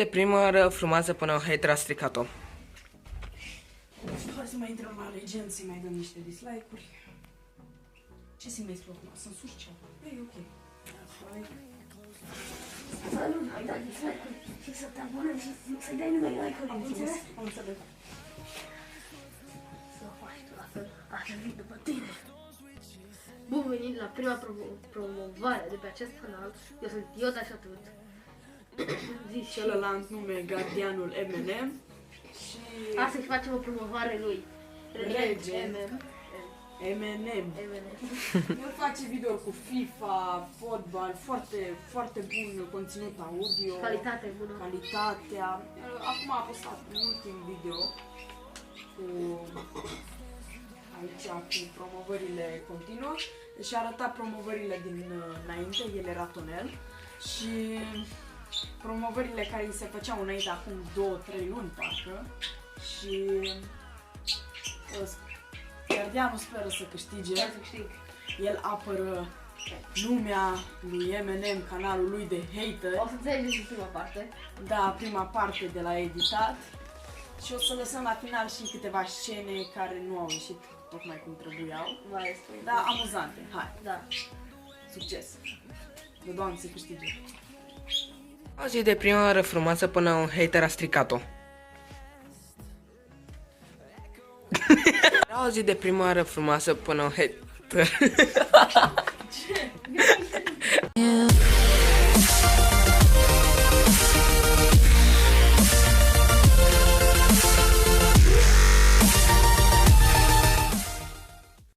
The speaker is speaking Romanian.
de primăvară frumoasă până un hater a stricat-o. Hai să mai intrăm la Legend, să mai dăm niște dislike-uri. Ce simți tu acum? Să însuși ceva? E ok. Salut, ai dat dislike-uri și să te abonezi și să-i dai numai like-uri, înțeles? Am înțeles. Să faci tu la fel, așa vin după tine. Bun venit la prima promovare de pe acest canal. Eu sunt Iota și atât. Zici și Celălalt nume, Gardianul M&M. Și... astăzi facem o promovare lui. Legend. M&M. M&M. El face videouri cu FIFA, fotbal, foarte bun conținut audio. Calitate bună. Calitatea. Acum a postat un ultim video cu aici cu promovările continuă și arăta promovările din înainte, el era tonel și promovările care îi se făceau înainte acum 2-3 luni parcă și Gardianul speră să câștige. Chiar să câștig. El apără lumea lui M&M, canalul lui de hater. O să înțelegeți în prima parte. Da, prima parte de la editat. Și o să lăsăm la final și câteva scene care nu au ieșit tocmai cum trebuiau. Vai, este. Da, amuzante. Hai, Da. succes! Vă Doamne să câștige! O zi de primăvară frumoasă până un hater a stricat-o. Era o zi de primăvară frumoasă până un hater...